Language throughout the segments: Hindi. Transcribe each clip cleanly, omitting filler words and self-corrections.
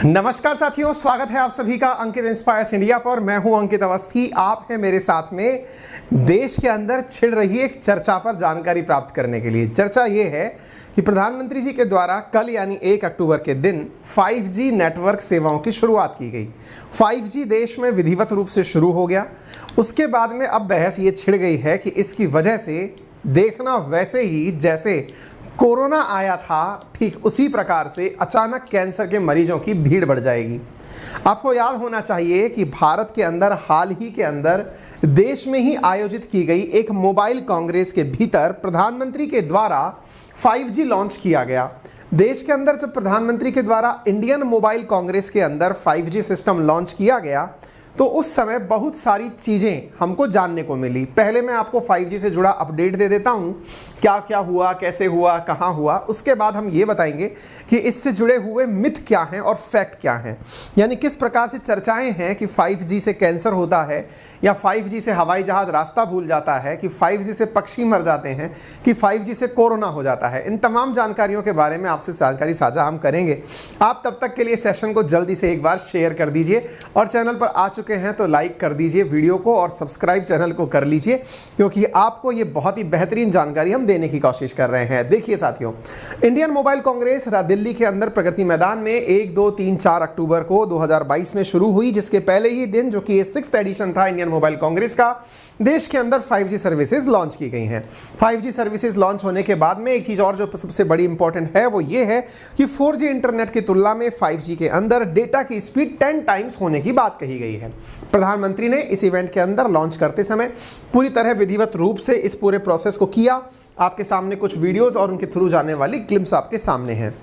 नमस्कार साथियों, स्वागत है आप सभी का अंकित इंस्पायर्स इंडिया पर। मैं हूं अंकित अवस्थी। आप हैं मेरे साथ में देश के अंदर छिड़ रही एक चर्चा पर जानकारी प्राप्त करने के लिए। चर्चा ये है कि प्रधानमंत्री जी के द्वारा कल यानी 1 अक्टूबर के दिन 5G नेटवर्क सेवाओं की शुरुआत की गई। 5G देश में विधिवत रूप से शुरू हो गया। उसके बाद में अब बहस ये छिड़ गई है कि इसकी वजह से देखना वैसे ही जैसे कोरोना आया था, ठीक उसी प्रकार से अचानक कैंसर के मरीजों की भीड़ बढ़ जाएगी। आपको याद होना चाहिए कि भारत के अंदर हाल ही के अंदर देश में ही आयोजित की गई एक मोबाइल कांग्रेस के भीतर प्रधानमंत्री के द्वारा 5G लॉन्च किया गया। देश के अंदर जब प्रधानमंत्री के द्वारा इंडियन मोबाइल कांग्रेस के अंदर 5G सिस्टम लॉन्च किया गया तो उस समय बहुत सारी चीज़ें हमको जानने को मिली। पहले मैं आपको 5G से जुड़ा अपडेट दे देता हूँ, क्या क्या हुआ, कैसे हुआ, कहाँ हुआ। उसके बाद हम ये बताएंगे कि इससे जुड़े हुए मिथ क्या हैं और फैक्ट क्या हैं, यानी किस प्रकार से चर्चाएं हैं कि 5G से कैंसर होता है, या 5G से हवाई जहाज़ रास्ता भूल जाता है, कि 5G से पक्षी मर जाते हैं, कि 5G से कोरोना हो जाता है। इन तमाम जानकारियों के बारे में आपसे जानकारी साझा हम करेंगे। आप तब तक के लिए सेशन को जल्दी से एक बार शेयर कर दीजिए और चैनल पर आ चुके हैं तो लाइक कर दीजिए वीडियो को और सब्सक्राइब चैनल को कर लीजिए, क्योंकि आपको ये बहुत ही बेहतरीन जानकारी हम देने की कोशिश कर रहे हैं। देखिए साथियों, इंडियन मोबाइल कांग्रेस दिल्ली के अंदर प्रगति मैदान में 1, 2, 3, 4 अक्टूबर को 2022 में शुरू हुई, जिसके पहले ही दिन जो कि 6th एडिशन था इंडियन मोबाइल कांग्रेस का, देश के अंदर 5G सर्विसेज लॉन्च की गई हैं। 5G सर्विसेज लॉन्च होने के बाद में एक चीज़ और जो सबसे बड़ी इंपॉर्टेंट है वो ये है कि 4G इंटरनेट की तुलना में 5G के अंदर डेटा की स्पीड 10 टाइम्स होने की बात कही गई है। प्रधानमंत्री ने इस इवेंट के अंदर लॉन्च करते समय पूरी तरह विधिवत रूप से इस पूरे प्रोसेस को किया। आपके सामने कुछ वीडियोस और उनके थ्रू जाने वाली क्लिप्स आपके सामने हैं।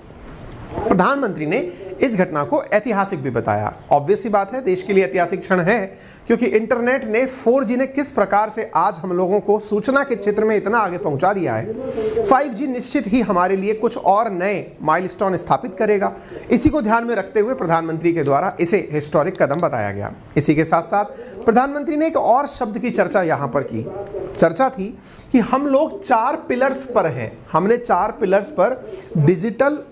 प्रधानमंत्री ने इस घटना को ऐतिहासिक भी बताया। ऑब्वियस सी बात है, देश के लिए ऐतिहासिक क्षण है, क्योंकि इंटरनेट ने 4G ने किस प्रकार से आज हम लोगों को सूचना के क्षेत्र में इतना आगे पहुंचा दिया है। 5G निश्चित ही हमारे लिए कुछ और नए माइलस्टोन स्थापित करेगा। इसी को ध्यान में रखते हुए प्रधानमंत्री के द्वारा इसे हिस्टोरिक कदम बताया गया। इसी के साथ साथ प्रधानमंत्री ने एक और शब्द की चर्चा यहाँ पर की। चर्चा थी कि हम लोग 4 पिलर्स पर हैं। हमने 4 पिलर्स पर डिजिटल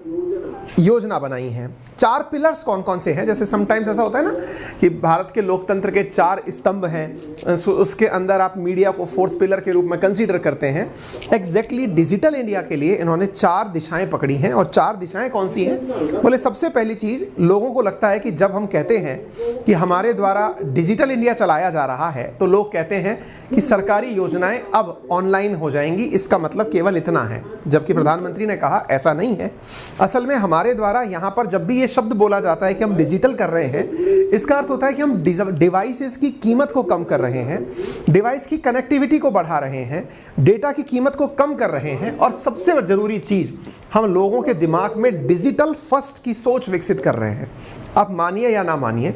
योजना बनाई है। 4 पिलर्स कौन कौन से हैं? जैसे समटाइम्स ऐसा होता है ना कि भारत के लोकतंत्र के 4 स्तंभ हैं, उसके अंदर आप मीडिया को 4th पिलर के रूप में कंसीडर करते हैं। एग्जैक्टली डिजिटल इंडिया के लिए इन्होंने 4 दिशाएं पकड़ी हैं। और 4 दिशाएं कौन सी हैं? बोले, सबसे पहली चीज़, लोगों को लगता है कि जब हम कहते हैं कि हमारे द्वारा डिजिटल इंडिया चलाया जा रहा है तो लोग कहते हैं कि सरकारी योजनाएं अब ऑनलाइन हो जाएंगी, इसका मतलब केवल इतना है। जबकि प्रधानमंत्री ने कहा ऐसा नहीं है। असल में हमारे द्वारा यहाँ पर जब भी ये शब्द बोला जाता है कि हम डिजिटल कर रहे हैं, इसका अर्थ होता है कि हम डिवाइसेस की कीमत को कम कर रहे हैं, डिवाइस की कनेक्टिविटी को बढ़ा रहे हैं, डेटा की कीमत को कम कर रहे हैं, और सबसे जरूरी चीज, हम लोगों के दिमाग में डिजिटल फर्स्ट की सोच विकसित कर रहे हैं। आप मानिए या ना मानिए,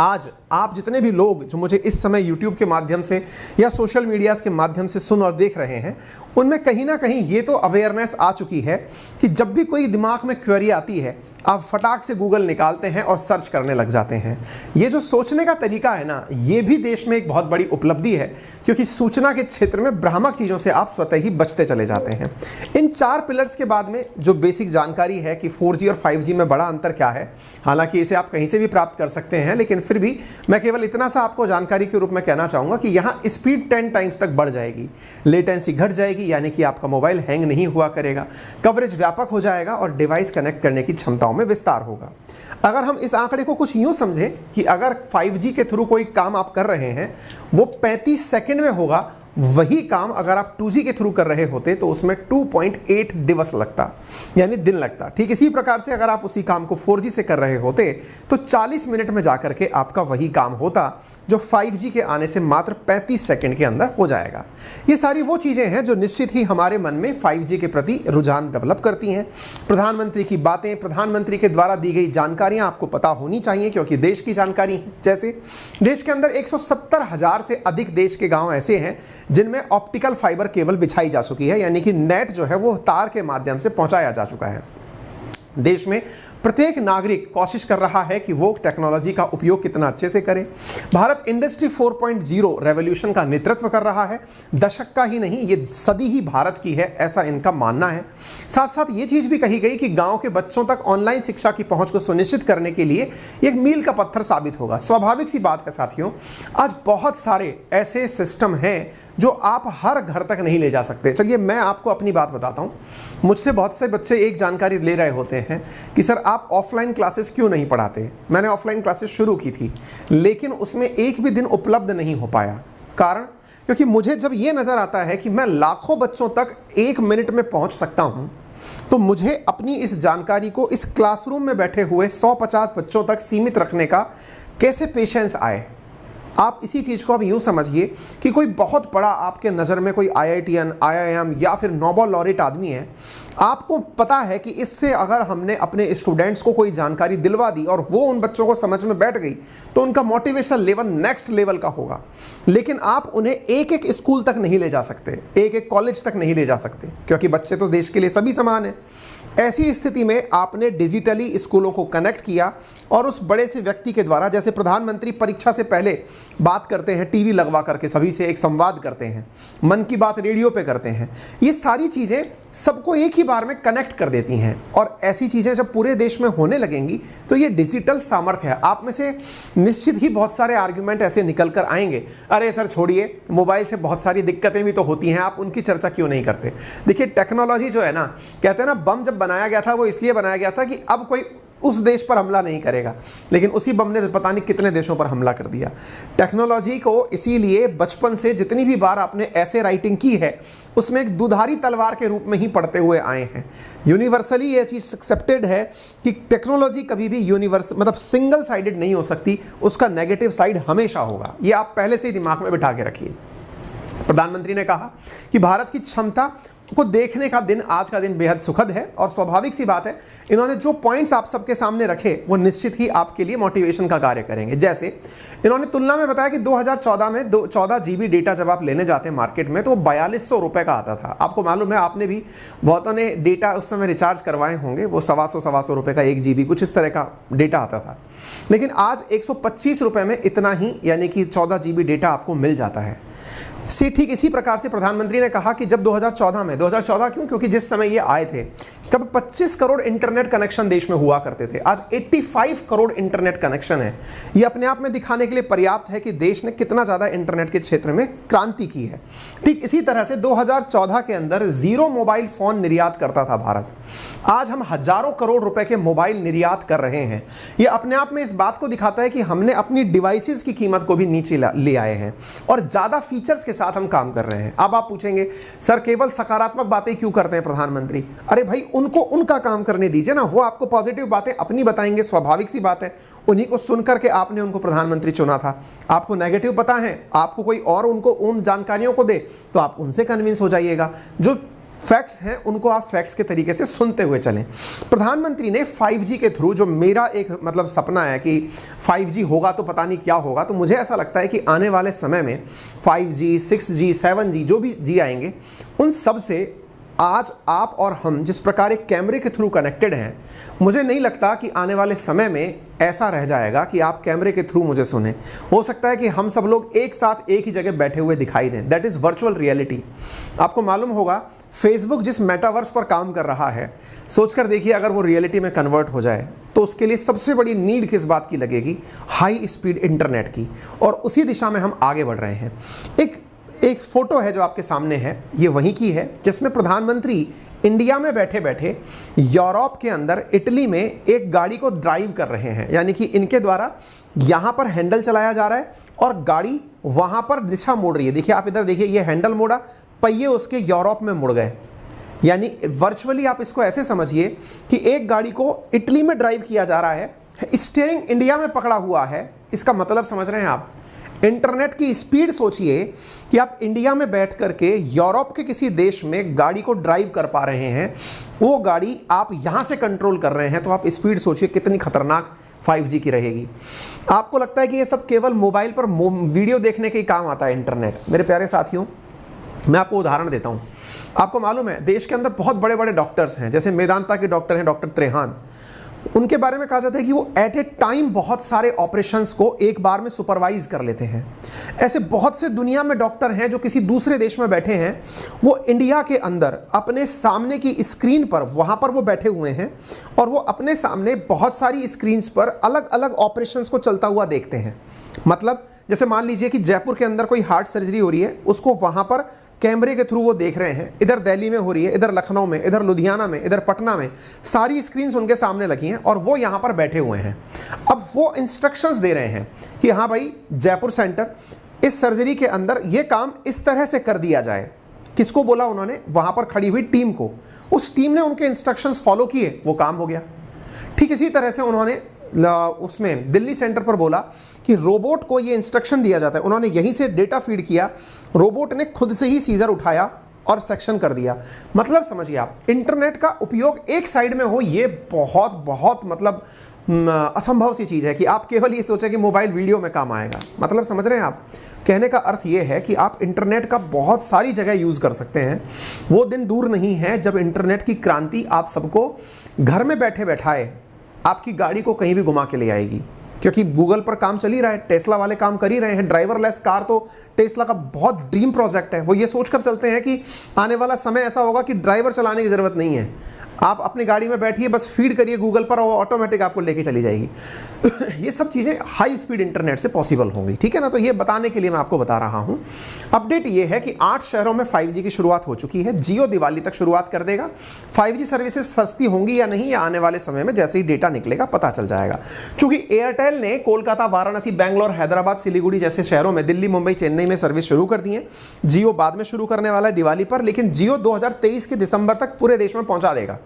आज आप जितने भी लोग जो मुझे इस समय YouTube के माध्यम से या सोशल मीडियाज़ के माध्यम से सुन और देख रहे हैं, उनमें कहीं ना कहीं ये तो अवेयरनेस आ चुकी है कि जब भी कोई दिमाग में क्वेरी आती है, आप फटाक से गूगल निकालते हैं और सर्च करने लग जाते हैं। ये जो सोचने का तरीका है ना, ये भी देश में एक बहुत बड़ी उपलब्धि है, क्योंकि सूचना के क्षेत्र में भ्रामक चीज़ों से आप स्वतः ही बचते चले जाते हैं। इन 4 पिलर्स के बाद में जो बेसिक जानकारी है कि 4G और 5G में बड़ा अंतर क्या है, हालांकि इसे आप कहीं से भी प्राप्त कर सकते हैं, लेकिन फिर भी मैं केवल इतना सा आपको जानकारी के रूप में कहना चाहूँगा कि यहाँ स्पीड 10 टाइम्स तक बढ़ जाएगी, लेटेंसी घट जाएगी, यानी कि आपका मोबाइल हैंग नहीं हुआ करेगा, कवरेज व्यापक हो जाएगा और डिवाइस कनेक्ट करने की क्षमताओं में विस्तार होगा। अगर हम इस आंकड़े को कुछ यूँ समझें कि अगर 5G के थ्रू कोई काम आप कर रहे हैं वो 35 सेकंड में होगा, वही काम अगर आप 2G के थ्रू कर रहे होते तो उसमें 2.8 दिवस लगता, यानी दिन लगता। ठीक इसी प्रकार से अगर आप उसी काम को 4G से कर रहे होते तो 40 मिनट में जाकर के आपका वही काम होता जो 5G के आने से मात्र 35 सेकंड के अंदर हो जाएगा। ये सारी वो चीज़ें हैं जो निश्चित ही हमारे मन में 5G के प्रति रुझान डेवलप करती हैं। प्रधानमंत्री की बातें, प्रधानमंत्री के द्वारा दी गई जानकारियाँ आपको पता होनी चाहिए, क्योंकि देश की जानकारी है। जैसे देश के अंदर 170,000 से अधिक देश के गाँव ऐसे हैं जिनमें ऑप्टिकल फाइबर केबल बिछाई जा चुकी है, यानी कि नेट जो है वो तार के माध्यम से पहुंचाया जा चुका है। देश में प्रत्येक नागरिक कोशिश कर रहा है कि वो टेक्नोलॉजी का उपयोग कितना अच्छे से करे। भारत इंडस्ट्री 4.0 रेवोल्यूशन का नेतृत्व कर रहा है। दशक का ही नहीं, ये सदी ही भारत की है, ऐसा इनका मानना है। साथ साथ ये चीज़ भी कही गई कि गांव के बच्चों तक ऑनलाइन शिक्षा की पहुंच को सुनिश्चित करने के लिए एक मील का पत्थर साबित होगा। स्वाभाविक सी बात है साथियों, आज बहुत सारे ऐसे सिस्टम हैं जो आप हर घर तक नहीं ले जा सकते। चलिए मैं आपको अपनी बात बताता हूँ। मुझसे बहुत से बच्चे एक जानकारी ले रहे होते हैं कि सर आप ऑफलाइन क्लासेस क्यों नहीं पढ़ाते। मैंने ऑफलाइन क्लासेस शुरू की थी, लेकिन उसमें एक भी दिन उपलब्ध नहीं हो पाया। कारण, क्योंकि मुझे जब ये नज़र आता है कि मैं लाखों बच्चों तक 1 मिनट में पहुंच सकता हूं, तो मुझे अपनी इस जानकारी को इस क्लासरूम में बैठे हुए 150 बच्चों तक सीमित रखने का कैसे पेशेंस आए। आप इसी चीज़ को अब यूँ समझिए कि कोई बहुत बड़ा आपके नज़र में कोई IITian, IIM या फिर नोबेल लॉरेट आदमी है। आपको पता है कि इससे अगर हमने अपने स्टूडेंट्स को कोई जानकारी दिलवा दी और वो उन बच्चों को समझ में बैठ गई, तो उनका मोटिवेशन लेवल नेक्स्ट लेवल का होगा। लेकिन आप उन्हें एक एक स्कूल तक नहीं ले जा सकते, एक एक कॉलेज तक नहीं ले जा सकते, क्योंकि बच्चे तो देश के लिए सभी समान हैं। ऐसी स्थिति में आपने डिजिटली स्कूलों को कनेक्ट किया और उस बड़े से व्यक्ति के द्वारा, जैसे प्रधानमंत्री परीक्षा से पहले बात करते हैं, टीवी लगवा करके सभी से एक संवाद करते हैं, मन की बात रेडियो पे करते हैं, ये सारी चीज़ें सबको एक ही बार में कनेक्ट कर देती हैं। और ऐसी चीज़ें जब पूरे देश में होने लगेंगी तो ये डिजिटल सामर्थ्य है। आप में से निश्चित ही बहुत सारे आर्ग्यूमेंट ऐसे निकल कर आएंगे, अरे सर छोड़िए, मोबाइल से बहुत सारी दिक्कतें भी तो होती हैं, आप उनकी चर्चा क्यों नहीं करते। देखिए टेक्नोलॉजी जो है ना, कहते हैं ना, बम जब बनाया गया था वो इसलिए बनाया गया था कि अब कोई उस देश पर हमला नहीं करेगा, लेकिन उसी बम ने पता नहीं कितने देशों पर हमला कर दिया। टेक्नोलॉजी को इसीलिए बचपन से जितनी भी बार आपने ऐसे राइटिंग की है, उसमें एक दुधारी तलवार के रूप में ही पढ़ते हुए आए हैं। यूनिवर्सली ये चीज़ एक्सेप्टेड है कि टेक्नोलॉजी कभी भी मतलब सिंगल साइडेड नहीं हो सकती, उसका नेगेटिव साइड हमेशा होगा। ये आप पहले से ही दिमाग में बिठा के रखिए। प्रधानमंत्री ने कहा कि भारत की क्षमता को देखने का दिन, आज का दिन बेहद सुखद है। और स्वाभाविक सी बात है, इन्होंने जो पॉइंट्स आप सबके सामने रखे वो निश्चित ही आपके लिए मोटिवेशन का कार्य करेंगे। जैसे इन्होंने तुलना में बताया कि 2014 में 14 GB डेटा जब आप लेने जाते हैं मार्केट में तो 4200 रुपये का आता था। आपको मालूम है, आपने भी बहुतों ने डेटा उस समय रिचार्ज करवाए होंगे, वो 125 रुपये का 1 GB कुछ इस तरह का डेटा आता था। लेकिन आज 125 रुपये में इतना ही, यानी कि 14 GB डेटा आपको मिल जाता है। ठीक इसी प्रकार से प्रधानमंत्री ने कहा कि जब 2014 क्यों, क्योंकि जिस समय ये आए थे तब 25 करोड़ इंटरनेट कनेक्शन देश में हुआ करते थे, आज 85 करोड़ इंटरनेट कनेक्शन है। ये अपने आप में दिखाने के लिए पर्याप्त है कि देश ने कितना ज़्यादा इंटरनेट के क्षेत्र में क्रांति की है। ठीक इसी तरह से 2014 के अंदर 0 मोबाइल फ़ोन निर्यात करता था भारत, आज हम हज़ारों करोड़ रुपए के मोबाइल निर्यात कर रहे हैं। ये अपने आप में इस बात को दिखाता है कि हमने अपनी डिवाइसेस की कीमत को भी नीचे ले आए हैं और ज़्यादा फीचर्स के साथ हम काम कर रहे हैं। अब आप पूछेंगे सर केवल सकारात्मक बातें क्यों करते हैं प्रधानमंत्री। अरे भाई, उनको उनका काम करने दीजिए ना, वो आपको पॉजिटिव बातें अपनी बताएंगे, स्वाभाविक सी बात है। उन्हीं को सुन करके आपने उनको प्रधानमंत्री चुना था। आपको नेगेटिव पता है, आपको कोई और उनको उन जानकारियों को दे तो आप उनसे कन्विंस हो जाइएगा। जो फैक्ट्स हैं उनको आप फैक्ट्स के तरीके से सुनते हुए चलें। प्रधानमंत्री ने 5G के थ्रू, जो मेरा एक मतलब सपना है कि 5G होगा तो पता नहीं क्या होगा, तो मुझे ऐसा लगता है कि आने वाले समय में 5G, 6G, 7G जो भी जी आएंगे, उन सब से आज आप और हम जिस प्रकार एक कैमरे के थ्रू कनेक्टेड हैं, मुझे नहीं लगता कि आने वाले समय में ऐसा रह जाएगा कि आप कैमरे के थ्रू मुझे सुने। हो सकता है कि हम सब लोग एक साथ एक ही जगह बैठे हुए दिखाई दें। That is virtual reality. आपको मालूम होगा फेसबुक जिस मेटावर्स पर काम कर रहा है, सोचकर देखिए अगर वो रियलिटी में कन्वर्ट हो जाए तो उसके लिए सबसे बड़ी नीड किस बात की लगेगी? हाई स्पीड इंटरनेट की। और उसी दिशा में हम आगे बढ़ रहे हैं। एक फोटो है जो आपके सामने है, ये वहीं की है जिसमें प्रधानमंत्री इंडिया में बैठे बैठे यूरोप के अंदर इटली में एक गाड़ी को ड्राइव कर रहे हैं। यानी कि इनके द्वारा यहाँ पर हैंडल चलाया जा रहा है और गाड़ी वहाँ पर दिशा मोड़ रही है। देखिए आप इधर देखिए, ये हैंडल मोड़ा, पहिए उसके यूरोप में मुड़ गए। यानी वर्चुअली आप इसको ऐसे समझिए कि एक गाड़ी को इटली में ड्राइव किया जा रहा है, स्टीयरिंग इंडिया में पकड़ा हुआ है। इसका मतलब समझ रहे हैं आप? इंटरनेट की स्पीड सोचिए कि आप इंडिया में बैठ करके यूरोप के किसी देश में गाड़ी को ड्राइव कर पा रहे हैं, वो गाड़ी आप यहाँ से कंट्रोल कर रहे हैं, तो आप स्पीड सोचिए कितनी खतरनाक 5G की रहेगी। आपको लगता है कि ये सब केवल मोबाइल पर वीडियो देखने के ही काम आता है इंटरनेट? मेरे प्यारे साथियों, मैं आपको उदाहरण देता हूँ। आपको मालूम है देश के अंदर बहुत बड़े बड़े डॉक्टर्स हैं, जैसे मेदांता के डॉक्टर हैं डॉक्टर त्रेहान। उनके बारे में कहा जाता है कि वो एट ए टाइम बहुत सारे ऑपरेशंस को एक बार में सुपरवाइज कर लेते हैं। ऐसे बहुत से दुनिया में डॉक्टर हैं जो किसी दूसरे देश में बैठे हैं, वो इंडिया के अंदर अपने सामने की स्क्रीन पर वहाँ पर वो बैठे हुए हैं और वो अपने सामने बहुत सारी स्क्रीन्स पर अलग अलग ऑपरेशंस को चलता हुआ देखते हैं। मतलब जैसे मान लीजिए कि जयपुर के अंदर कोई हार्ट सर्जरी हो रही है, उसको वहाँ पर कैमरे के थ्रू वो देख रहे हैं। इधर दिल्ली में हो रही है, इधर लखनऊ में, इधर लुधियाना में, इधर पटना में, सारी स्क्रीन्स उनके सामने लगी हैं और वो यहाँ पर बैठे हुए हैं। अब वो इंस्ट्रक्शंस दे रहे हैं कि हाँ भाई जयपुर सेंटर, इस सर्जरी के अंदर ये काम इस तरह से कर दिया जाए। किसको बोला उन्होंने? वहाँ पर खड़ी हुई टीम को। उस टीम ने उनके इंस्ट्रक्शंस फॉलो किए, वो काम हो गया। ठीक इसी तरह से उन्होंने उसमें दिल्ली सेंटर पर बोला कि रोबोट को ये इंस्ट्रक्शन दिया जाता है। उन्होंने यहीं से डेटा फीड किया, रोबोट ने खुद से ही सीजर उठाया और सेक्शन कर दिया। मतलब समझिए आप, इंटरनेट का उपयोग एक साइड में हो, ये बहुत बहुत मतलब असंभव सी चीज़ है कि आप केवल ये सोचें कि मोबाइल वीडियो में काम आएगा। मतलब समझ रहे हैं आप? कहने का अर्थ ये है कि आप इंटरनेट का बहुत सारी जगह यूज़ कर सकते हैं। वो दिन दूर नहीं है जब इंटरनेट की क्रांति आप सबको घर में बैठे बैठाए आपकी गाड़ी को कहीं भी घुमा के ले आएगी, क्योंकि गूगल पर काम चल ही रहा है, टेस्ला वाले काम कर ही रहे हैं। ड्राइवरलेस कार तो टेस्ला का बहुत ड्रीम प्रोजेक्ट है। वो ये सोचकर चलते हैं कि आने वाला समय ऐसा होगा कि ड्राइवर चलाने की ज़रूरत नहीं है, आप अपनी गाड़ी में बैठिए, बस फीड करिए गूगल पर और वो ऑटोमेटिक आपको लेके चली जाएगी। ये सब चीज़ें हाई स्पीड इंटरनेट से पॉसिबल होंगी, ठीक है ना? तो ये बताने के लिए मैं आपको बता रहा हूँ। अपडेट ये है कि 8 शहरों में 5G की शुरुआत हो चुकी है। जियो दिवाली तक शुरुआत कर देगा। 5G सर्विसेज सस्ती होंगी या नहीं, या आने वाले समय में जैसे ही डेटा निकलेगा पता चल जाएगा। चूंकि एयरटेल ने कोलकाता, वाराणसी, बैंगलोर, हैदराबाद, सिलीगुड़ी जैसे शहरों में, दिल्ली, मुंबई, चेन्नई में सर्विस शुरू कर दी है। जियो बाद में शुरू करने वाला है दिवाली पर, लेकिन जियो 2023 के दिसंबर तक पूरे देश में पहुंचा देगा।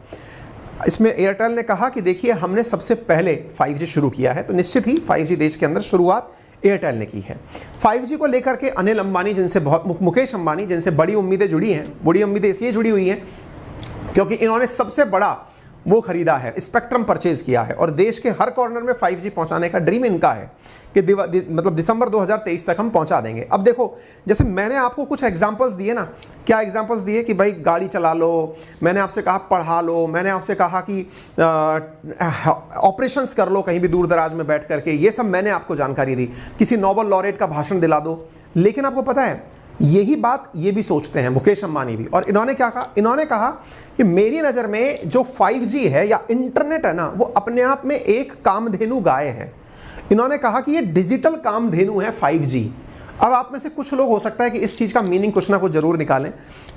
इसमें एयरटेल ने कहा कि देखिए हमने सबसे पहले 5G शुरू किया है, तो निश्चित ही 5G देश के अंदर शुरुआत एयरटेल ने की है। 5G को लेकर के अनिल अंबानी जिनसे बहुत, मुकेश अंबानी जिनसे बड़ी उम्मीदें जुड़ी हैं, बड़ी उम्मीदें इसलिए जुड़ी हुई हैं क्योंकि इन्होंने सबसे बड़ा वो खरीदा है, स्पेक्ट्रम परचेज किया है और देश के हर कॉर्नर में 5G पहुंचाने का ड्रीम इनका है कि मतलब दिसंबर 2023 तक हम पहुंचा देंगे। अब देखो, जैसे मैंने आपको कुछ एग्जांपल्स दिए ना, क्या एग्जांपल्स दिए कि भाई गाड़ी चला लो, मैंने आपसे कहा पढ़ा लो, मैंने आपसे कहा कि ऑपरेशंस कर लो कहीं भी दूर दराज में बैठ करके, ये सब मैंने आपको जानकारी दी। किसी नोबेल लॉरेट का भाषण दिला दो। लेकिन आपको पता है यही बात ये भी सोचते हैं मुकेश अंबानी भी, और इन्होंने क्या कहा? इन्होंने कहा कि मेरी नज़र में जो 5G है या इंटरनेट है ना, वो अपने आप में एक कामधेनु गाय है। इन्होंने कहा कि ये डिजिटल कामधेनु है 5G। अब आप में से कुछ लोग हो सकता है कि इस चीज़ का मीनिंग कुछ ना कुछ जरूर निकालें।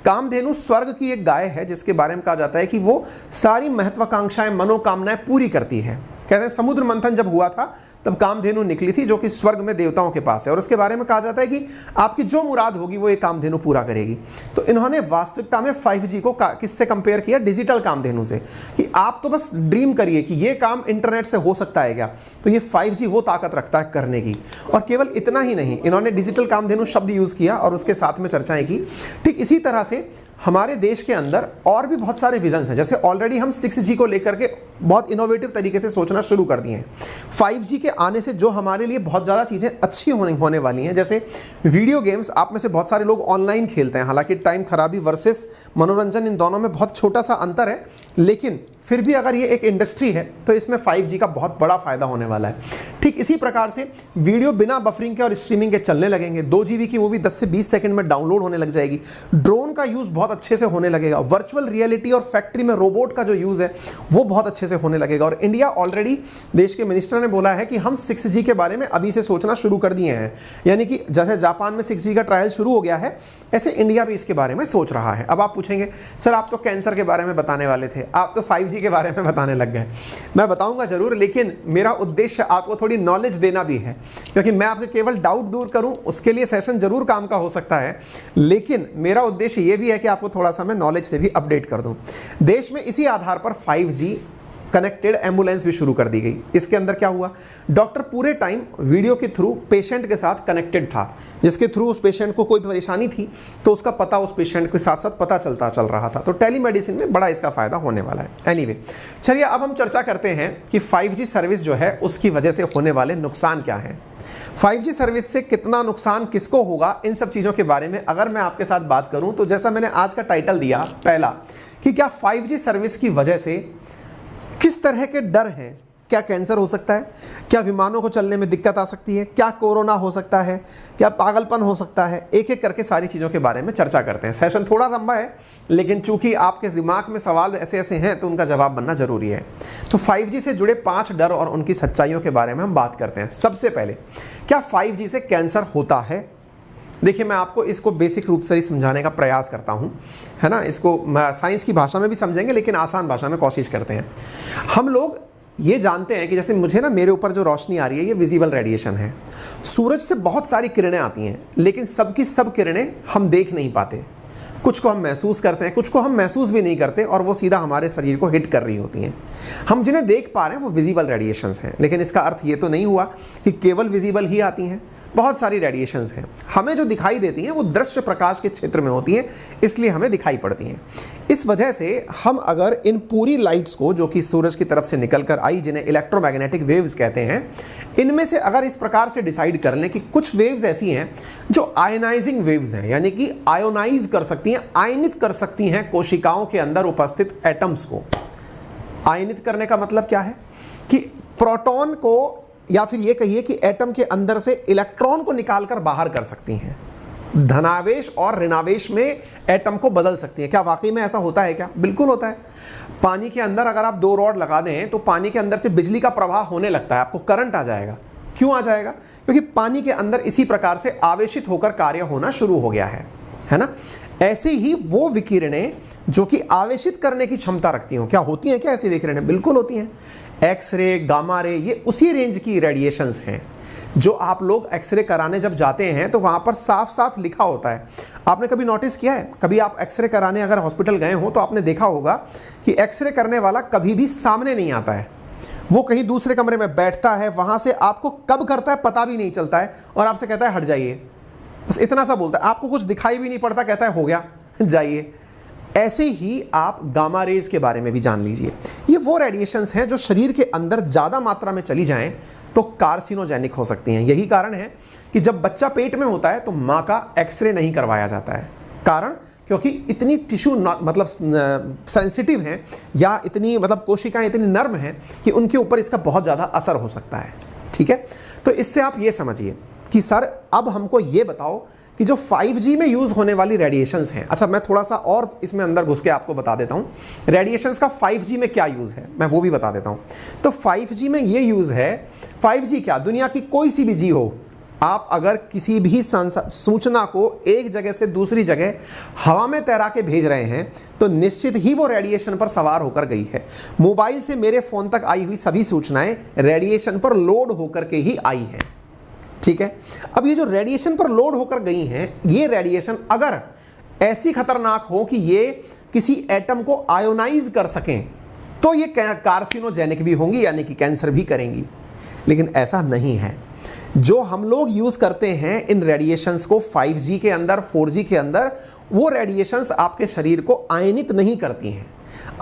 कामधेनु स्वर्ग की एक गाय है जिसके बारे में कहा जाता है कि वो सारी महत्वाकांक्षाएं, मनोकामनाएं पूरी करती है। कहते हैं समुद्र मंथन जब हुआ था तब कामधेनु निकली थी जो कि स्वर्ग में देवताओं के पास है, और उसके बारे में कहा जाता है कि आपकी जो मुराद होगी वो ये कामधेनु पूरा करेगी। तो इन्होंने वास्तविकता में 5G को किससे कंपेयर किया? डिजिटल कामधेनु से, कि आप तो बस ड्रीम करिए कि ये काम इंटरनेट से हो सकता है क्या, तो ये 5G वो ताकत रखता है करने की। और केवल इतना ही नहीं, इन्होंने डिजिटल कामधेनु शब्द यूज़ किया और उसके साथ में चर्चाएं की। ठीक इसी तरह से हमारे देश के अंदर और भी बहुत सारे विजन्स हैं। जैसे ऑलरेडी हम 6G को लेकर के बहुत इनोवेटिव तरीके से सोचना शुरू कर दिए हैं। 5G के आने से जो हमारे लिए बहुत ज़्यादा चीज़ें अच्छी होने वाली हैं, जैसे वीडियो गेम्स, आप में से बहुत सारे लोग ऑनलाइन खेलते हैं। हालांकि टाइम खराबी वर्सेस मनोरंजन, इन दोनों में बहुत छोटा सा अंतर है, लेकिन फिर भी अगर ये एक इंडस्ट्री है तो इसमें 5G का बहुत बड़ा फायदा होने वाला है। ठीक इसी प्रकार से वीडियो बिना बफरिंग के और स्ट्रीमिंग के चलने लगेंगे। 2 GB की मूवी 10 से 20 सेकंड में डाउनलोड होने लग जाएगी। ड्रोन का यूज़ बहुत अच्छे से होने लगेगा। वर्चुअल रियलिटी और फैक्ट्री में रोबोट का जो यूज़ है वो बहुत अच्छे से होने लगेगा। और इंडिया ऑलरेडी, देश के मिनिस्टर ने बोला है कि हम 6G के बारे में अभी से सोचना शुरू कर दिए हैं। यानी कि जैसे जापान में 6G का ट्रायल शुरू हो गया है, ऐसे इंडिया भी इसके बारे में सोच रहा है। अब आप पूछेंगे सर आप तो कैंसर के बारे में बताने वाले थे, आप तो 5G के बारे में बताने लग गए। मैं बताऊंगा जरूर, लेकिन मेरा उद्देश्य आपको थोड़ी नॉलेज देना भी है, क्योंकि मैं आपके केवल डाउट दूर करूं उसके लिए सेशन जरूर काम का हो सकता है, लेकिन मेरा उद्देश्य यह भी है कि आपको थोड़ा सा मैं नॉलेज से भी अपडेट कर दूं। देश में इसी आधार पर 5G कनेक्टेड एम्बुलेंस भी शुरू कर दी गई। इसके अंदर क्या हुआ, डॉक्टर पूरे टाइम वीडियो के थ्रू पेशेंट के साथ कनेक्टेड था, जिसके थ्रू उस पेशेंट को कोई परेशानी थी तो उसका पता उस पेशेंट के साथ साथ पता चल रहा था। तो टेलीमेडिसिन में बड़ा इसका फायदा होने वाला है। एनीवे, चलिए अब हम चर्चा करते हैं कि 5G सर्विस जो है उसकी वजह से होने वाले नुकसान क्या हैं। 5G सर्विस से कितना नुकसान किसको होगा, इन सब चीज़ों के बारे में अगर मैं आपके साथ बात करूं तो जैसा मैंने आज का टाइटल दिया पहला, कि क्या 5G सर्विस की वजह से किस तरह के डर हैं, क्या कैंसर हो सकता है, क्या विमानों को चलने में दिक्कत आ सकती है, क्या कोरोना हो सकता है, क्या पागलपन हो सकता है, एक एक करके सारी चीज़ों के बारे में चर्चा करते हैं। सेशन थोड़ा लंबा है लेकिन चूंकि आपके दिमाग में सवाल ऐसे ऐसे हैं तो उनका जवाब बनना जरूरी है। तो 5G से जुड़े 5 डर और उनकी सच्चाइयों के बारे में हम बात करते हैं। सबसे पहले, क्या 5G से कैंसर होता है? देखिए, मैं आपको इसको बेसिक रूप से ही समझाने का प्रयास करता हूँ, है ना। इसको साइंस की भाषा में भी समझेंगे लेकिन आसान भाषा में कोशिश करते हैं। हम लोग ये जानते हैं कि जैसे मुझे ना, मेरे ऊपर जो रोशनी आ रही है ये विजिबल रेडिएशन है। सूरज से बहुत सारी किरणें आती हैं लेकिन सबकी सब किरणें हम देख नहीं पाते। कुछ को हम महसूस करते हैं, कुछ को हम महसूस भी नहीं करते और वो सीधा हमारे शरीर को हिट कर रही होती हैं। हम जिन्हें देख पा रहे हैं वो विजिबल रेडिएशंस हैं, लेकिन इसका अर्थ ये तो नहीं हुआ कि केवल विजिबल ही आती हैं। बहुत सारी रेडिएशंस हैं। हमें जो दिखाई देती हैं वो दृश्य प्रकाश के क्षेत्र में होती हैं, इसलिए हमें दिखाई पड़ती हैं। इस वजह से हम अगर इन पूरी लाइट्स को जो कि सूरज की तरफ से निकल कर आई, जिन्हें इलेक्ट्रोमैग्नेटिक वेव्स कहते हैं, इनमें से अगर इस प्रकार से डिसाइड कर लें कि कुछ वेव्स ऐसी हैं जो आयनाइजिंग वेव्स हैं, यानी कि आयोनाइज कर सकती हैं, आयनित कर सकती हैं कोशिकाओं के अंदर उपस्थित एटम्स को। आयनित करने का मतलब क्या है कि प्रोटॉन को, या फिर ये कहिए कि एटम के अंदर से इलेक्ट्रॉन को निकालकर बाहर कर सकती हैं। धनावेश और ऋणावेश में एटम को बदल सकती है। क्या वाकई में ऐसा होता है क्या? बिल्कुल होता है। पानी के अंदर अगर आप 2 रॉड लगा दें तो पानी के अंदर से बिजली का प्रवाह होने लगता है, आपको करंट आ जाएगा। क्यों आ जाएगा? क्योंकि पानी के अंदर इसी प्रकार से आवेशित होकर कार्य होना शुरू हो गया है ना। ऐसे ही वो विकिरणें जो कि आवेशित करने की क्षमता रखती हो, क्या होती हैं क्या ऐसी विकिरणें? बिल्कुल होती हैं। एक्सरे, गामा रे, ये उसी रेंज की रेडिएशंस हैं जो आप लोग एक्सरे कराने जब जाते हैं तो वहाँ पर साफ साफ लिखा होता है। आपने कभी नोटिस किया है, कभी आप एक्सरे कराने अगर हॉस्पिटल गए हो तो आपने देखा होगा कि एक्सरे करने वाला कभी भी सामने नहीं आता है, वो कहीं दूसरे कमरे में बैठता है, वहाँ से आपको कब करता है पता भी नहीं चलता है और आपसे कहता है हट जाइए, बस इतना सा बोलता है, आपको कुछ दिखाई भी नहीं पड़ता, कहता है हो गया जाइए। ऐसे ही आप गामा रेज के बारे में भी जान लीजिए। ये वो रेडिएशंस हैं जो शरीर के अंदर ज़्यादा मात्रा में चली जाएं तो कार्सिनोजेनिक हो सकती हैं। यही कारण है कि जब बच्चा पेट में होता है तो माँ का एक्सरे नहीं करवाया जाता है। कारण, क्योंकि इतनी टिश्यू मतलब सेंसिटिव हैं या इतनी मतलब कोशिकाएं इतनी नर्म हैं कि उनके ऊपर इसका बहुत ज़्यादा असर हो सकता है। ठीक है, तो इससे आप ये समझिए कि सर अब हमको ये बताओ कि जो 5G में यूज़ होने वाली रेडिएशंस हैं, अच्छा मैं थोड़ा सा और इसमें अंदर घुस के आपको बता देता हूँ रेडिएशंस का 5G में क्या यूज़ है, मैं वो भी बता देता हूँ। तो 5G में ये यूज़ है, 5G क्या, दुनिया की कोई सी भी जी हो, आप अगर किसी भी सूचना को एक जगह से दूसरी जगह हवा में तैरा के भेज रहे हैं तो निश्चित ही वो रेडिएशन पर सवार होकर गई है। मोबाइल से मेरे फ़ोन तक आई हुई सभी सूचनाएं रेडिएशन पर लोड होकर के ही आई हैं। ठीक है, अब ये जो रेडिएशन पर लोड होकर गई हैं, ये रेडिएशन अगर ऐसी खतरनाक हो कि ये किसी एटम को आयोनाइज कर सकें तो ये कार्सिनोजेनिक भी होंगी, यानी कि कैंसर भी करेंगी। लेकिन ऐसा नहीं है। जो हम लोग यूज़ करते हैं इन रेडिएशंस को 5G के अंदर, 4G के अंदर, वो रेडिएशंस आपके शरीर को आयनित नहीं करती हैं।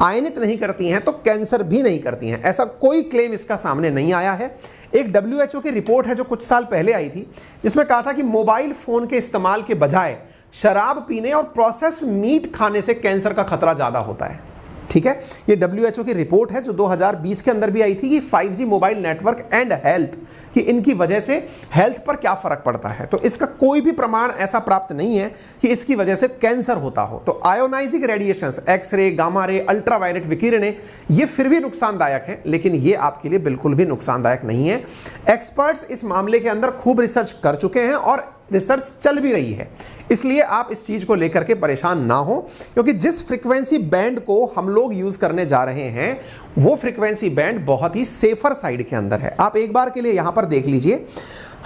आयनित नहीं करती हैं तो कैंसर भी नहीं करती हैं। ऐसा कोई क्लेम इसका सामने नहीं आया है। एक WHO की रिपोर्ट है जो कुछ साल पहले आई थी, जिसमें कहा था कि मोबाइल फ़ोन के इस्तेमाल के बजाय शराब पीने और प्रोसेस्ड मीट खाने से कैंसर का खतरा ज़्यादा होता है। ठीक है, ये WHO की रिपोर्ट है जो 2020 के अंदर भी आई थी कि 5G mobile network and health कि इनकी वजह से हेल्थ पर क्या फ़र्क पड़ता है। तो इसका कोई भी प्रमाण ऐसा प्राप्त नहीं है कि इसकी वजह से कैंसर होता हो। तो ionising radiations, x ray, gamma ray, ultraviolet विकिरणें, ये फिर भी नुकसानदायक है, लेकिन ये आपके लिए बिल्कुल भी नुकसानदायक नहीं है। एक्सपर्ट्स इस मामले के अंदर खूब रिसर्च कर चुके हैं और रिसर्च चल भी रही है, इसलिए आप इस चीज़ को लेकर के परेशान ना हो, क्योंकि जिस फ्रीक्वेंसी बैंड को हम लोग यूज़ करने जा रहे हैं वो फ्रीक्वेंसी बैंड बहुत ही सेफर साइड के अंदर है। आप एक बार के लिए यहाँ पर देख लीजिए,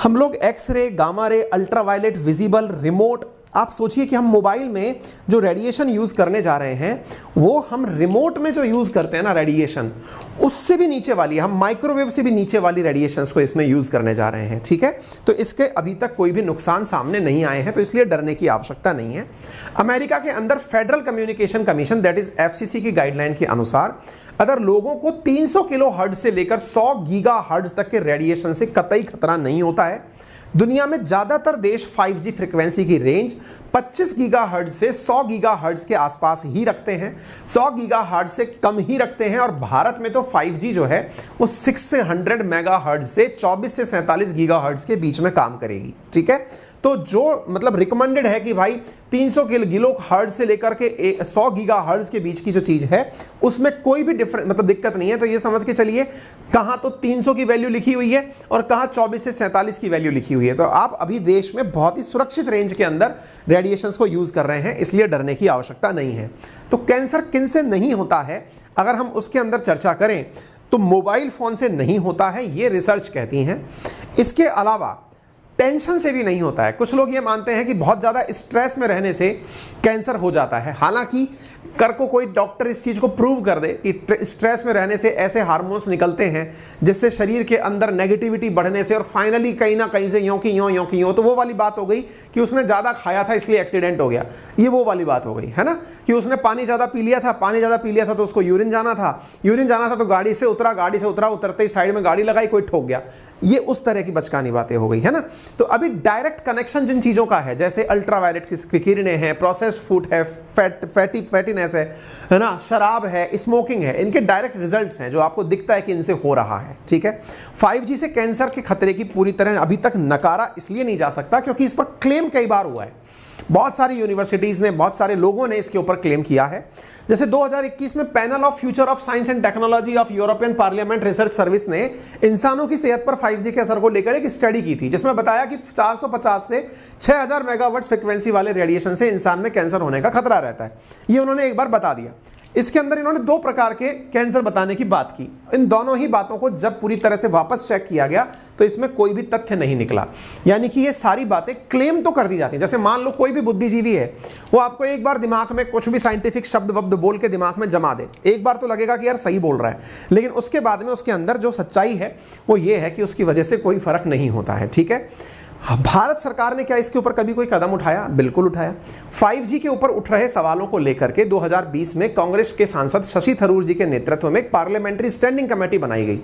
हम लोग x ray, gamma ray, ultraviolet, visible, remote, आप सोचिए कि हम मोबाइल में जो रेडिएशन यूज़ करने जा रहे हैं वो हम रिमोट में जो यूज़ करते हैं ना रेडिएशन, उससे भी नीचे वाली, हम माइक्रोवेव से भी नीचे वाली रेडिएशंस को इसमें यूज़ करने जा रहे हैं। ठीक है, तो इसके अभी तक कोई भी नुकसान सामने नहीं आए हैं, तो इसलिए डरने की आवश्यकता नहीं है। अमेरिका के अंदर federal communication commission that is FCC की गाइडलाइन के अनुसार अगर लोगों को 300 किलो हर्ट्ज से लेकर 100 गीगा हर्ट्ज तक के रेडिएशन से कतई खतरा नहीं होता है। दुनिया में ज्यादातर देश 5G फ्रीक्वेंसी की रेंज 25 गीगाहर्ट्ज से 100 गीगाहर्ट्ज के आसपास ही रखते हैं, 100 गीगाहर्ट्ज से कम ही रखते हैं। और भारत में तो 5G जो है वो 6 से 100 मेगाहर्ट्ज से 24 से 47 गीगाहर्ट्ज के बीच में काम करेगी। ठीक है, तो जो मतलब रिकमेंडेड है कि भाई 300 किलो हर्ट्ज से लेकर के 100 गीगाहर्ट्ज के बीच की जो चीज है उसमें कोई भी मतलब दिक्कत नहीं है। तो ये समझ के चलिए कहां तो 300 की वैल्यू लिखी हुई है और कहां 24 से 47 की वैल्यू लिखी हुई है। तो आप अभी देश में बहुत ही सुरक्षित रेंज के अंदर रेडिएशंस को यूज कर रहे हैं, इसलिए डरने की आवश्यकता नहीं है। तो कैंसर किन से नहीं होता है अगर हम उसके अंदर चर्चा करें तो मोबाइल फोन से नहीं होता है, ये रिसर्च कहती हैं। इसके अलावा टेंशन से भी नहीं होता है। कुछ लोग ये मानते हैं कि बहुत ज़्यादा स्ट्रेस में रहने से कैंसर हो जाता है, हालांकि कर को कोई डॉक्टर इस चीज़ को प्रूव कर दे कि स्ट्रेस में रहने से ऐसे हार्मोन्स निकलते हैं जिससे शरीर के अंदर नेगेटिविटी बढ़ने से और फाइनली कहीं ना कहीं से यों की यों, तो वो वाली बात हो गई कि उसने ज़्यादा खाया था इसलिए एक्सीडेंट हो गया, ये वो वाली बात हो गई है ना, कि उसने पानी ज़्यादा पी लिया था तो उसको यूरिन जाना था तो गाड़ी से उतरा, उतरते ही साइड में गाड़ी लगाई, कोई ठोक गया। ये उस तरह की बचकानी बातें हो गई है ना। तो अभी डायरेक्ट कनेक्शन जिन चीज़ों का है जैसे अल्ट्रावायलेट की किरणें हैं, प्रोसेस्ड फूड है, फैटीनेस है ना, शराब है, स्मोकिंग है, इनके डायरेक्ट रिजल्ट्स हैं जो आपको दिखता है कि इनसे हो रहा है। ठीक है, 5G से कैंसर के खतरे की पूरी तरह अभी तक नकारा इसलिए नहीं जा सकता क्योंकि इस पर क्लेम कई बार हुआ है। बहुत सारी यूनिवर्सिटीज़ ने, बहुत सारे लोगों ने इसके ऊपर क्लेम किया है। जैसे 2021 में panel of future of science and technology of European parliament research service ने इंसानों की सेहत पर 5G के असर को लेकर एक स्टडी की थी जिसमें बताया कि 450 से 6000 मेगावाट फ्रीक्वेंसी वाले रेडिएशन से इंसान में कैंसर होने का खतरा रहता है। ये उन्होंने एक बार बता दिया। इसके अंदर इन्होंने 2 प्रकार के कैंसर बताने की बात की। इन दोनों ही बातों को जब पूरी तरह से वापस चेक किया गया तो इसमें कोई भी तथ्य नहीं निकला, यानी कि ये सारी बातें क्लेम तो कर दी जाती हैं। जैसे मान लो कोई भी बुद्धिजीवी है, वो आपको एक बार दिमाग में कुछ भी साइंटिफिक शब्द वब्द बोल के दिमाग में जमा दे, एक बार तो लगेगा कि यार सही बोल रहा है, लेकिन उसके बाद में उसके अंदर जो सच्चाई है वो ये है कि उसकी वजह से कोई फर्क नहीं होता है। ठीक है, भारत सरकार ने क्या इसके ऊपर कभी कोई कदम उठाया? बिल्कुल उठाया। 5G के ऊपर उठ रहे सवालों को लेकर के 2020 में कांग्रेस के सांसद शशि थरूर जी के नेतृत्व में एक पार्लियामेंट्री स्टैंडिंग कमेटी बनाई गई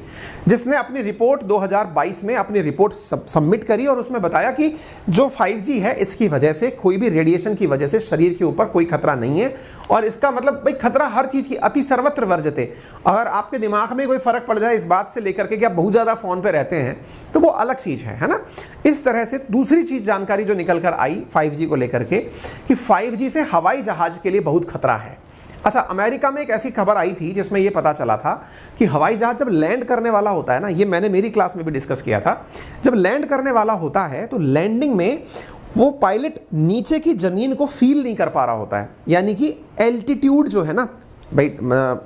जिसने अपनी रिपोर्ट 2022 में अपनी रिपोर्ट सबमिट करी और उसमें बताया कि जो 5G है इसकी वजह से, कोई भी रेडिएशन की वजह से शरीर के ऊपर कोई खतरा नहीं है। और इसका मतलब भाई खतरा हर चीज़ की अति सर्वत्र वर्जते। अगर आपके दिमाग में कोई फर्क पड़ जाए इस बात से लेकर के कि आप बहुत ज़्यादा फ़ोन पर रहते हैं तो वो अलग चीज़ है ना। इस तरह से दूसरी चीज जानकारी जो निकल कर आई 5G को लेकर के कि 5G से हवाई जहाज के लिए बहुत खतरा है। अच्छा, अमेरिका में एक ऐसी खबर आई थी जिसमें यह पता चला था कि हवाई जहाज जब लैंड करने वाला होता है ना, ये मैंने मेरी क्लास में भी डिस्कस किया था, जब लैंड करने वाला होता है तो लैंडिंग में वो पायलट नीचे की जमीन को फील नहीं कर पा रहा होता है, यानी कि एल्टीट्यूड जो है ना भाई,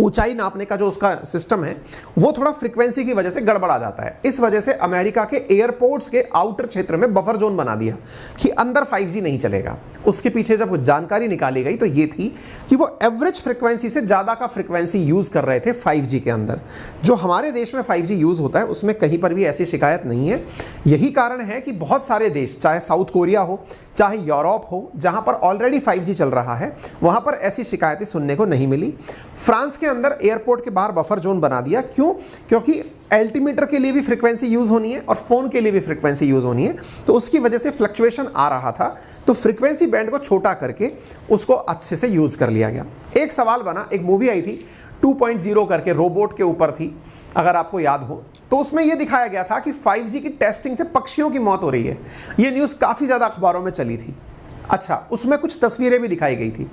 ऊंचाई नापने का जो उसका सिस्टम है वो थोड़ा फ्रीक्वेंसी की वजह से गड़बड़ा जाता है। इस वजह से अमेरिका के एयरपोर्ट्स के आउटर क्षेत्र में बफर जोन बना दिया कि अंदर 5G नहीं चलेगा। उसके पीछे जब जानकारी निकाली गई तो ये थी कि वो एवरेज फ्रीक्वेंसी से ज़्यादा का फ्रीक्वेंसी यूज़ कर रहे थे 5G के अंदर। जो हमारे देश में 5G यूज़ होता है उसमें कहीं पर भी ऐसी शिकायत नहीं है। यही कारण है कि बहुत सारे देश, चाहे साउथ कोरिया हो, चाहे यूरोप हो, जहाँ पर ऑलरेडी 5G चल रहा है, वहाँ पर ऐसी शिकायतें सुनने को नहीं मिली। फ्रांस के अंदर एयरपोर्ट के बाहर बफर जोन बना दिया। क्यों? क्योंकि एल्टीमीटर के लिए भी फ्रीक्वेंसी यूज होनी है और फोन के लिए भी फ्रीक्वेंसी यूज होनी है, तो उसकी वजह से फ्लक्चुएशन आ रहा था, तो फ्रीक्वेंसी बैंड को छोटा करके उसको अच्छे से यूज कर लिया गया। एक सवाल बना, एक मूवी आई थी 2.0 करके, रोबोट के ऊपर थी, अगर आपको याद हो, तो उसमें यह दिखाया गया था कि 5G की टेस्टिंग से पक्षियों की मौत हो रही है। यह न्यूज़ काफ़ी ज़्यादा अखबारों में चली थी। अच्छा, उसमें कुछ तस्वीरें भी दिखाई गई थी।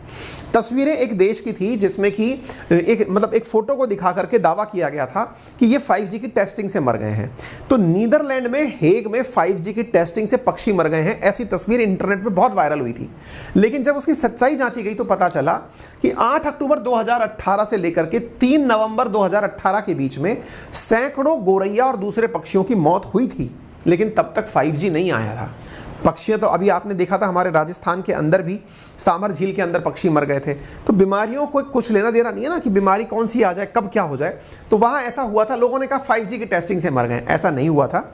तस्वीरें एक देश की थी जिसमें कि एक फोटो को दिखा करके दावा किया गया था कि ये 5G की टेस्टिंग से मर गए हैं। तो नीदरलैंड में हेग में 5G की टेस्टिंग से पक्षी मर गए हैं, ऐसी तस्वीर इंटरनेट पे बहुत वायरल हुई थी। लेकिन जब उसकी सच्चाई जांची गई तो पता चला कि 8 अक्टूबर 2018 से लेकर के 3 नवंबर 2018 के बीच में सैकड़ों गोरैया और दूसरे पक्षियों की मौत हुई थी, लेकिन तब तक 5G नहीं आया था। पक्षियाँ तो अभी आपने देखा था हमारे राजस्थान के अंदर भी सामर झील के अंदर पक्षी मर गए थे। तो बीमारियों को कुछ लेना देना नहीं है ना कि बीमारी कौन सी आ जाए, कब क्या हो जाए। तो वहाँ ऐसा हुआ था, लोगों ने कहा 5G की टेस्टिंग से मर गए, ऐसा नहीं हुआ था।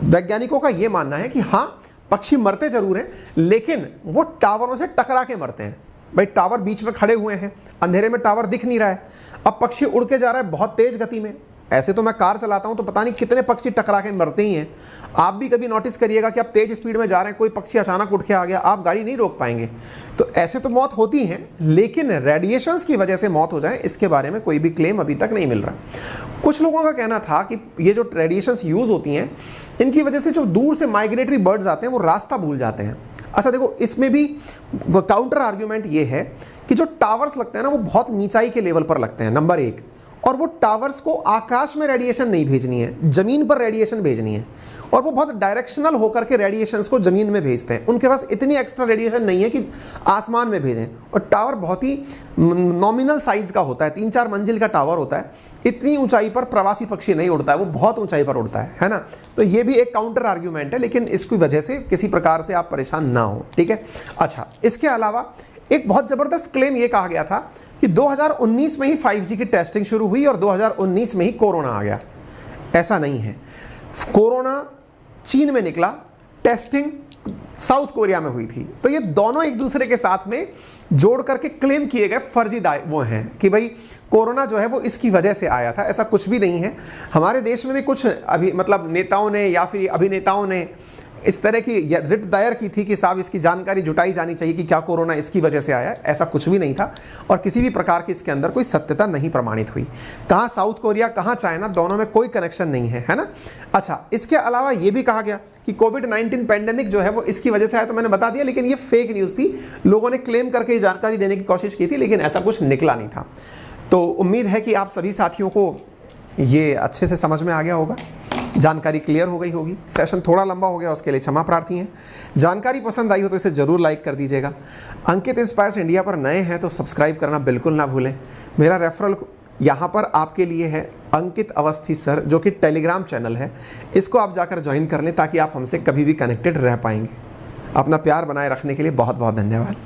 वैज्ञानिकों का ये मानना है कि हाँ पक्षी मरते जरूर हैं, लेकिन वो टावरों से टकरा के मरते हैं। भाई टावर बीच में खड़े हुए हैं, अंधेरे में टावर दिख नहीं रहा है, अब पक्षी उड़ के जा रहा है बहुत तेज गति में। ऐसे तो मैं कार चलाता हूं तो पता नहीं कितने पक्षी टकरा के मरते ही हैं। आप भी कभी नोटिस करिएगा कि आप तेज स्पीड में जा रहे हैं, कोई पक्षी अचानक उठ के आ गया, आप गाड़ी नहीं रोक पाएंगे। तो ऐसे तो मौत होती हैं, लेकिन रेडिएशंस की वजह से मौत हो जाए इसके बारे में कोई भी क्लेम अभी तक नहीं मिल रहा। कुछ लोगों का कहना था कि ये जो रेडिएशंस यूज होती हैं इनकी वजह से जो दूर से माइग्रेटरी बर्ड्स आते हैं वो रास्ता भूल जाते हैं। अच्छा देखो, इसमें भी काउंटर आर्ग्यूमेंट ये है कि जो टावर्स लगते हैं ना वो बहुत नीचाई के लेवल पर लगते हैं, नंबर 1। और वो टावर्स को आकाश में रेडिएशन नहीं भेजनी है, जमीन पर रेडिएशन भेजनी है। और वो बहुत डायरेक्शनल होकर के रेडिएशंस को जमीन में भेजते हैं, उनके पास इतनी एक्स्ट्रा रेडिएशन नहीं है कि आसमान में भेजें। और टावर बहुत ही नॉमिनल साइज का होता है, 3-4 मंजिल का टावर होता है। इतनी ऊंचाई पर प्रवासी पक्षी नहीं उड़ता है, वो बहुत ऊंचाई पर उड़ता है ना। तो ये भी एक काउंटर आर्ग्यूमेंट है, लेकिन इसकी वजह से किसी प्रकार से आप परेशान ना हो, ठीक है। अच्छा, इसके अलावा एक बहुत ज़बरदस्त क्लेम ये कहा गया था कि 2019 में ही 5G की टेस्टिंग शुरू हुई और 2019 में ही कोरोना आ गया। ऐसा नहीं है, कोरोना चीन में निकला, टेस्टिंग साउथ कोरिया में हुई थी। तो ये दोनों एक दूसरे के साथ में जोड़ करके क्लेम किए गए फर्जी वो हैं कि भाई कोरोना जो है वो इसकी वजह से आया था। ऐसा कुछ भी नहीं है। हमारे देश में भी कुछ अभी मतलब नेताओं ने या फिर अभिनेताओं ने इस तरह की रिट दायर की थी कि साहब इसकी जानकारी जुटाई जानी चाहिए कि क्या कोरोना इसकी वजह से आया है। ऐसा कुछ भी नहीं था और किसी भी प्रकार की इसके अंदर कोई सत्यता नहीं प्रमाणित हुई। कहाँ साउथ कोरिया कहाँ चाइना, दोनों में कोई कनेक्शन नहीं है ना। अच्छा, इसके अलावा ये भी कहा गया कि कोविड-19 पैंडेमिक जो है वो इसकी वजह से आया, तो मैंने बता दिया, लेकिन ये फेक न्यूज़ थी। लोगों ने क्लेम करके ये जानकारी देने की कोशिश की थी, लेकिन ऐसा कुछ निकला नहीं था। तो उम्मीद है कि आप सभी साथियों को ये अच्छे से समझ में आ गया होगा, जानकारी क्लियर हो गई होगी। सेशन थोड़ा लंबा हो गया, उसके लिए क्षमा प्रार्थी हैं। जानकारी पसंद आई हो तो इसे ज़रूर लाइक कर दीजिएगा। अंकित इंस्पायर्स इंडिया पर नए हैं तो सब्सक्राइब करना बिल्कुल ना भूलें। मेरा रेफरल यहाँ पर आपके लिए है अंकित अवस्थी सर, जो कि टेलीग्राम चैनल है। इसको आप जाकर ज्वाइन कर लें ताकि आप हमसे कभी भी कनेक्टेड रह पाएंगे। अपना प्यार बनाए रखने के लिए बहुत बहुत धन्यवाद।